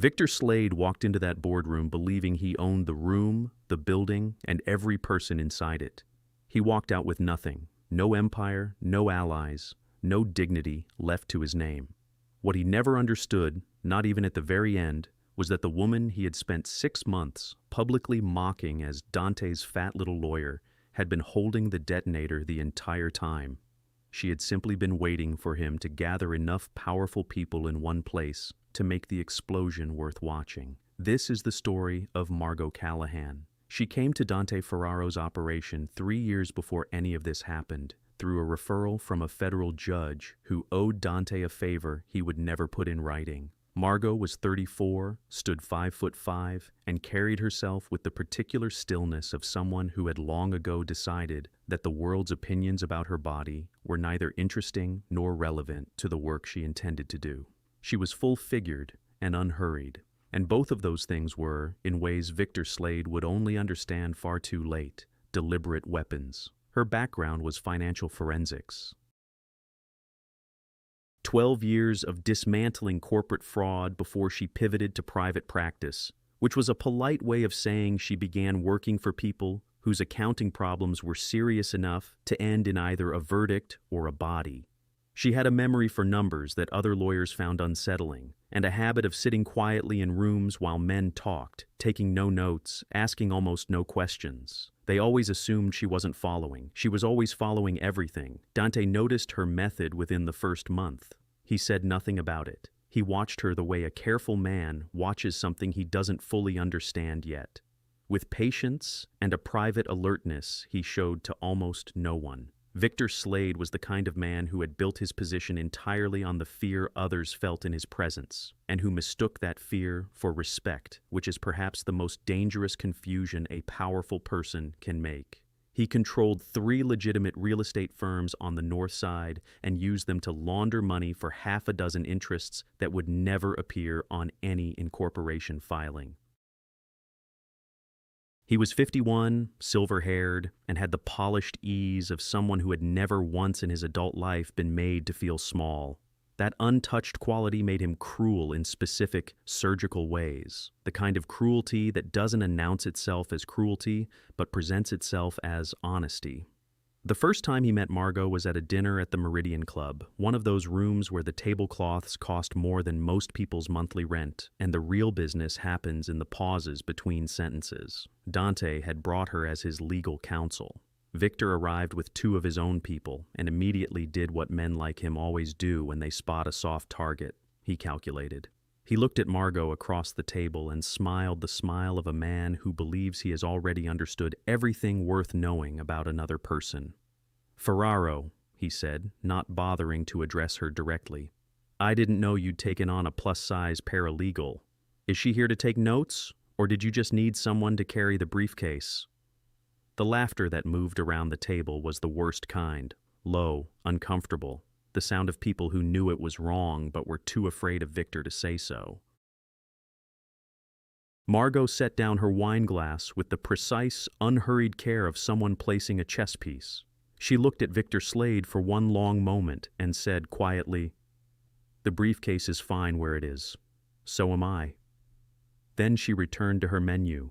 Victor Slade walked into that boardroom believing he owned the room, the building, and every person inside it. He walked out with nothing, no empire, no allies, no dignity left to his name. What he never understood, not even at the very end, was that the woman he had spent 6 months publicly mocking as Dante's fat little lawyer had been holding the detonator the entire time. She had simply been waiting for him to gather enough powerful people in one place to make the explosion worth watching. This is the story of Margot Callahan. She came to Dante Ferraro's operation 3 years before any of this happened, through a referral from a federal judge who owed Dante a favor he would never put in writing. Margot was 34, stood 5'5", and carried herself with the particular stillness of someone who had long ago decided that the world's opinions about her body were neither interesting nor relevant to the work she intended to do. She was full-figured and unhurried, and both of those things were, in ways Victor Slade would only understand far too late, deliberate weapons. Her background was financial forensics. 12 years of dismantling corporate fraud before she pivoted to private practice, which was a polite way of saying she began working for people whose accounting problems were serious enough to end in either a verdict or a body. She had a memory for numbers that other lawyers found unsettling, and a habit of sitting quietly in rooms while men talked, taking no notes, asking almost no questions. They always assumed she wasn't following. She was always following everything. Dante noticed her method within the first month. He said nothing about it. He watched her the way a careful man watches something he doesn't fully understand yet. With patience and a private alertness he showed to almost no one. Victor Slade was the kind of man who had built his position entirely on the fear others felt in his presence, and who mistook that fear for respect, which is perhaps the most dangerous confusion a powerful person can make. He controlled 3 legitimate real estate firms on the North Side and used them to launder money for half a dozen interests that would never appear on any incorporation filing. He was 51, silver-haired, and had the polished ease of someone who had never once in his adult life been made to feel small. That untouched quality made him cruel in specific, surgical ways, the kind of cruelty that doesn't announce itself as cruelty, but presents itself as honesty. The first time he met Margot was at a dinner at the Meridian Club, one of those rooms where the tablecloths cost more than most people's monthly rent, and the real business happens in the pauses between sentences. Dante had brought her as his legal counsel. Victor arrived with 2 of his own people, and immediately did what men like him always do when they spot a soft target, he calculated. He looked at Margot across the table and smiled the smile of a man who believes he has already understood everything worth knowing about another person. "Ferraro," he said, not bothering to address her directly. "I didn't know you'd taken on a plus-size paralegal. Is she here to take notes, or did you just need someone to carry the briefcase?" The laughter that moved around the table was the worst kind, low, uncomfortable. The sound of people who knew it was wrong but were too afraid of Victor to say so. Margot set down her wine glass with the precise, unhurried care of someone placing a chess piece. She looked at Victor Slade for one long moment and said quietly, "The briefcase is fine where it is. So am I." Then she returned to her menu.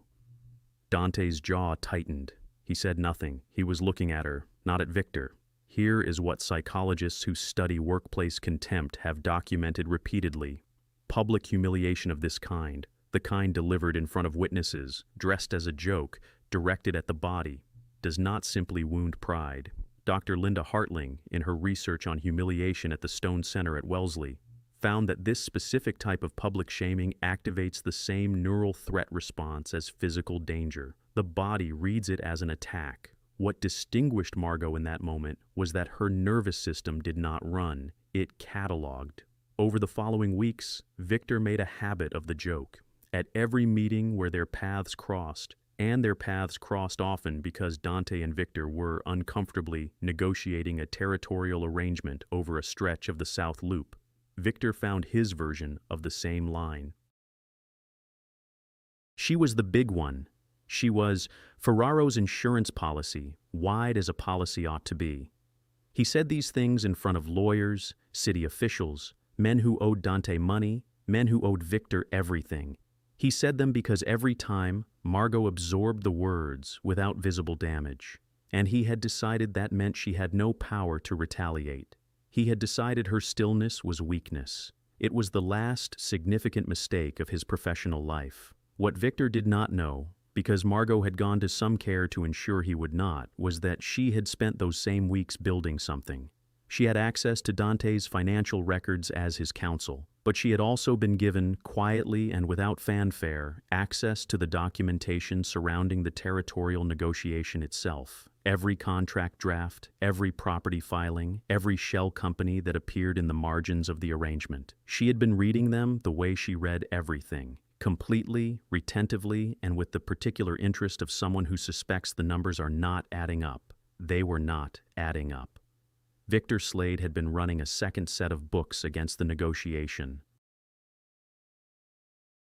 Dante's jaw tightened. He said nothing. He was looking at her, not at Victor. Here is what psychologists who study workplace contempt have documented repeatedly. Public humiliation of this kind, the kind delivered in front of witnesses, dressed as a joke, directed at the body, does not simply wound pride. Dr. Linda Hartling, in her research on humiliation at the Stone Center at Wellesley, found that this specific type of public shaming activates the same neural threat response as physical danger. The body reads it as an attack. What distinguished Margot in that moment was that her nervous system did not run, it cataloged. Over the following weeks, Victor made a habit of the joke. At every meeting where their paths crossed, and their paths crossed often because Dante and Victor were uncomfortably negotiating a territorial arrangement over a stretch of the South Loop, Victor found his version of the same line. She was the big one. She was Ferraro's insurance policy, wide as a policy ought to be. He said these things in front of lawyers, city officials, men who owed Dante money, men who owed Victor everything. He said them because every time, Margot absorbed the words without visible damage. And he had decided that meant she had no power to retaliate. He had decided her stillness was weakness. It was the last significant mistake of his professional life. What Victor did not know, because Margot had gone to some care to ensure he would not, was that she had spent those same weeks building something. She had access to Dante's financial records as his counsel, but she had also been given, quietly and without fanfare, access to the documentation surrounding the territorial negotiation itself. Every contract draft, every property filing, every shell company that appeared in the margins of the arrangement. She had been reading them the way she read everything, completely, retentively, and with the particular interest of someone who suspects the numbers are not adding up. They were not adding up. Victor Slade had been running a second set of books against the negotiation.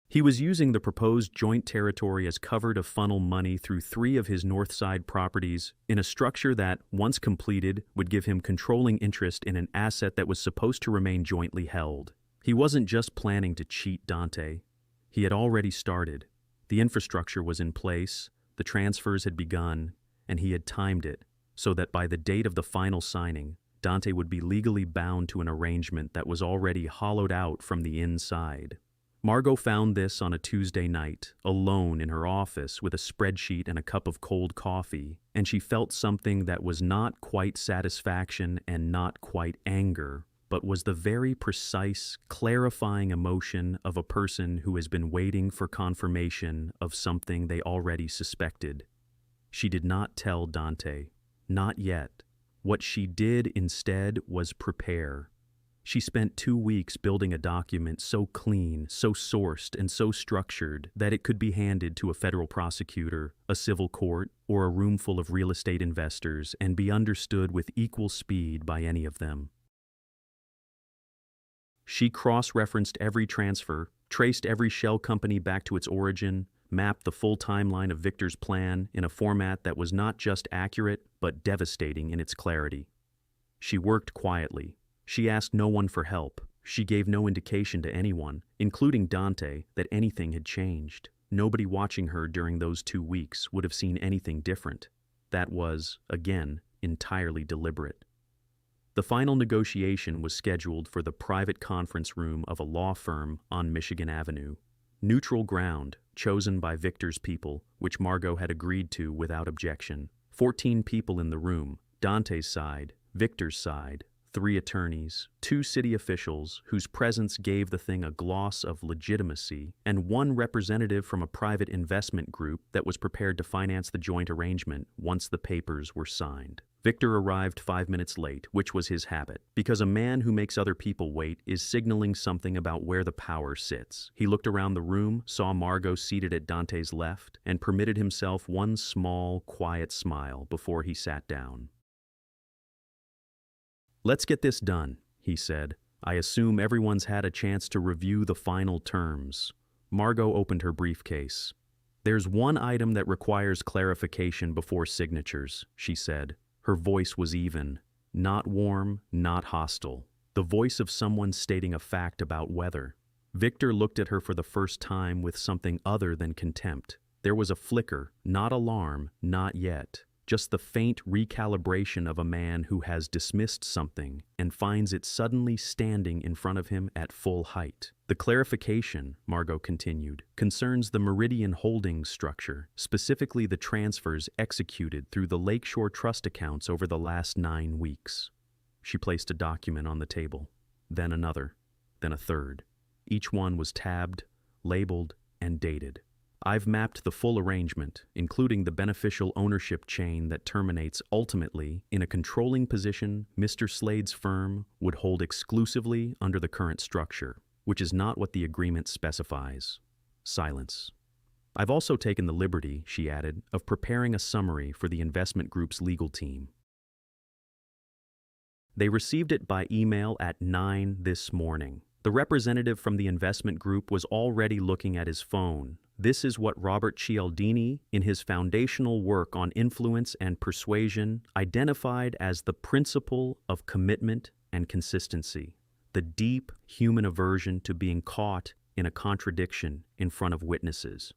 He was using the proposed joint territory as cover to funnel money through 3 of his Northside properties in a structure that, once completed, would give him controlling interest in an asset that was supposed to remain jointly held. He wasn't just planning to cheat Dante. He had already started. The infrastructure was in place, the transfers had begun, and he had timed it so that by the date of the final signing, Dante would be legally bound to an arrangement that was already hollowed out from the inside. Margot found this on a Tuesday night, alone in her office with a spreadsheet and a cup of cold coffee, and she felt something that was not quite satisfaction and not quite anger, but was the very precise, clarifying emotion of a person who has been waiting for confirmation of something they already suspected. She did not tell Dante, not yet. What she did instead was prepare. She spent 2 weeks building a document so clean, so sourced, and so structured that it could be handed to a federal prosecutor, a civil court, or a room full of real estate investors and be understood with equal speed by any of them. She cross-referenced every transfer, traced every shell company back to its origin, mapped the full timeline of Victor's plan in a format that was not just accurate, but devastating in its clarity. She worked quietly. She asked no one for help. She gave no indication to anyone, including Dante, that anything had changed. Nobody watching her during those 2 weeks would have seen anything different. That was, again, entirely deliberate. The final negotiation was scheduled for the private conference room of a law firm on Michigan Avenue. Neutral ground, chosen by Victor's people, which Margot had agreed to without objection. 14 people in the room, Dante's side, Victor's side, 3 attorneys, 2 city officials whose presence gave the thing a gloss of legitimacy, and 1 representative from a private investment group that was prepared to finance the joint arrangement once the papers were signed. Victor arrived 5 minutes late, which was his habit, because a man who makes other people wait is signaling something about where the power sits. He looked around the room, saw Margot seated at Dante's left, and permitted himself one small, quiet smile before he sat down. "Let's get this done," he said. "I assume everyone's had a chance to review the final terms." Margot opened her briefcase. "There's one item that requires clarification before signatures," she said. Her voice was even, not warm, not hostile. The voice of someone stating a fact about weather. Victor looked at her for the first time with something other than contempt. There was a flicker, not alarm, not yet. Just the faint recalibration of a man who has dismissed something and finds it suddenly standing in front of him at full height. "The clarification," Margot continued, "concerns the Meridian Holdings structure, specifically the transfers executed through the Lakeshore Trust accounts over the last 9 weeks. She placed a document on the table, then another, then a third. Each one was tabbed, labeled, and dated. "I've mapped the full arrangement, including the beneficial ownership chain that terminates ultimately in a controlling position Mr. Slade's firm would hold exclusively under the current structure, which is not what the agreement specifies." Silence. "I've also taken the liberty," she added, "of preparing a summary for the investment group's legal team." They received it by email at 9 this morning. The representative from the investment group was already looking at his phone. This is what Robert Cialdini, in his foundational work on influence and persuasion, identified as the principle of commitment and consistency. the deep human aversion to being caught in a contradiction in front of witnesses.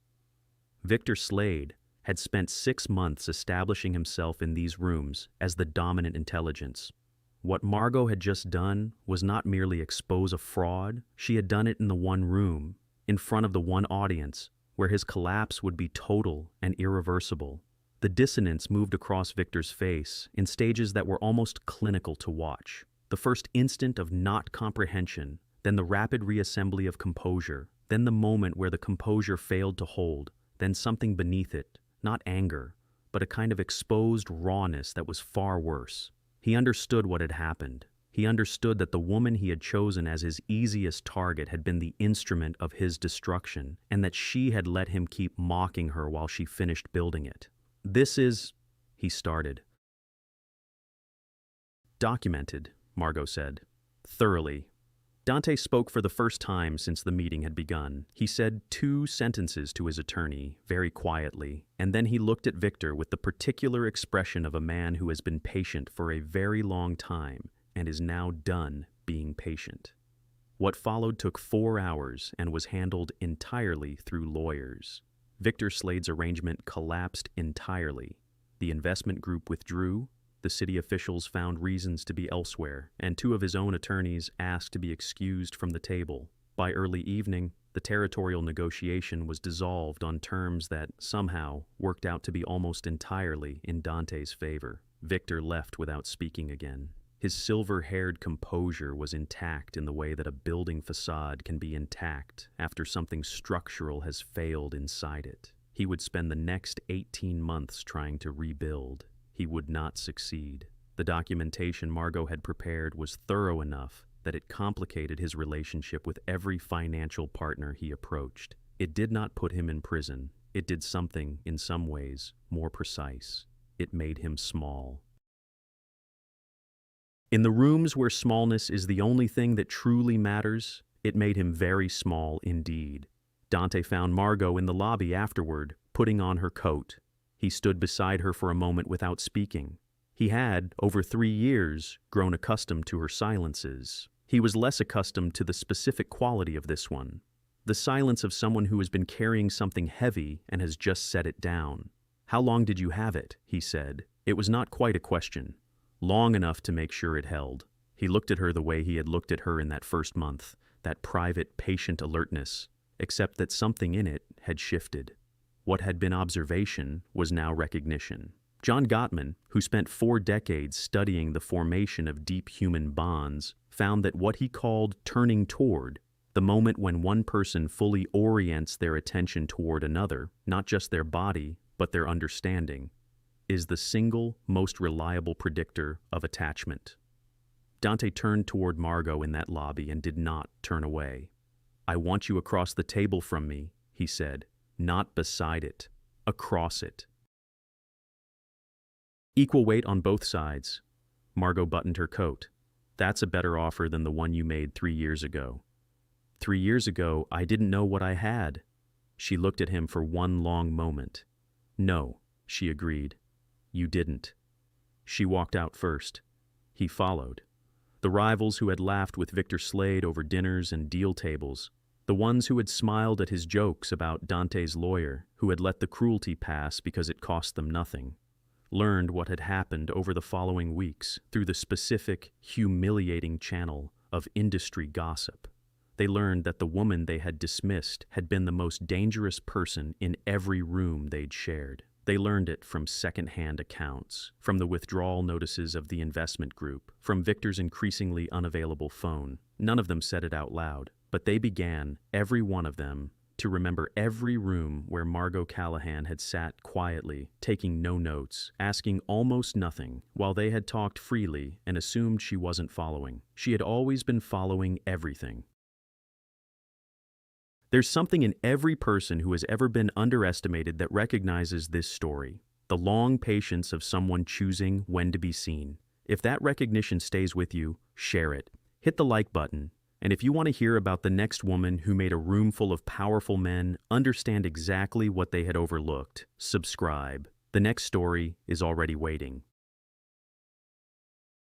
Victor Slade had spent 6 months establishing himself in these rooms as the dominant intelligence. What Margot had just done was not merely expose a fraud, she had done it in the one room, in front of the one audience, where his collapse would be total and irreversible. The dissonance moved across Victor's face in stages that were almost clinical to watch. The first instant of not comprehension, then the rapid reassembly of composure, then the moment where the composure failed to hold, then something beneath it, not anger, but a kind of exposed rawness that was far worse. He understood what had happened. He understood that the woman he had chosen as his easiest target had been the instrument of his destruction, and that she had let him keep mocking her while she finished building it. "This is," he started. "Documented," Margot said. "Thoroughly." Dante spoke for the first time since the meeting had begun. He said 2 sentences to his attorney, very quietly, and then he looked at Victor with the particular expression of a man who has been patient for a very long time and is now done being patient. What followed took 4 hours and was handled entirely through lawyers. Victor Slade's arrangement collapsed entirely. The investment group withdrew, the city officials found reasons to be elsewhere, and 2 of his own attorneys asked to be excused from the table. By early evening, the territorial negotiation was dissolved on terms that, somehow, worked out to be almost entirely in Dante's favor. Victor left without speaking again. His silver-haired composure was intact in the way that a building facade can be intact after something structural has failed inside it. He would spend the next 18 months trying to rebuild. He would not succeed. The documentation Margot had prepared was thorough enough that it complicated his relationship with every financial partner he approached. It did not put him in prison. It did something, in some ways, more precise. It made him small. In the rooms where smallness is the only thing that truly matters, it made him very small indeed. Dante found Margot in the lobby afterward, putting on her coat. He stood beside her for a moment without speaking. He had, over 3 years, grown accustomed to her silences. He was less accustomed to the specific quality of this one. The silence of someone who has been carrying something heavy and has just set it down. "How long did you have it?" he said. It was not quite a question. Long enough to make sure it held. He looked at her the way he had looked at her in that first month, that private, patient alertness, except that something in it had shifted. What had been observation was now recognition. John Gottman, who spent 4 decades studying the formation of deep human bonds, found that what he called turning toward, the moment when one person fully orients their attention toward another, not just their body, but their understanding, is the single most reliable predictor of attachment. Dante turned toward Margot in that lobby and did not turn away. "I want you across the table from me," he said. "Not beside it. Across it." "Equal weight on both sides." Margot buttoned her coat. "That's a better offer than the one you made 3 years ago." 3 years ago, I didn't know what I had." She looked at him for one long moment. "No," she agreed. "You didn't." She walked out first. He followed. The rivals who had laughed with Victor Slade over dinners and deal tables, the ones who had smiled at his jokes about Dante's lawyer, who had let the cruelty pass because it cost them nothing, learned what had happened over the following weeks through the specific, humiliating channel of industry gossip. They learned that the woman they had dismissed had been the most dangerous person in every room they'd shared. They learned it from second-hand accounts, from the withdrawal notices of the investment group, from Victor's increasingly unavailable phone. None of them said it out loud, but they began, every one of them, to remember every room where Margot Callahan had sat quietly, taking no notes, asking almost nothing, while they had talked freely and assumed she wasn't following. She had always been following everything. There's something in every person who has ever been underestimated that recognizes this story, the long patience of someone choosing when to be seen. If that recognition stays with you, share it. Hit the like button. And if you want to hear about the next woman who made a room full of powerful men understand exactly what they had overlooked, subscribe. The next story is already waiting.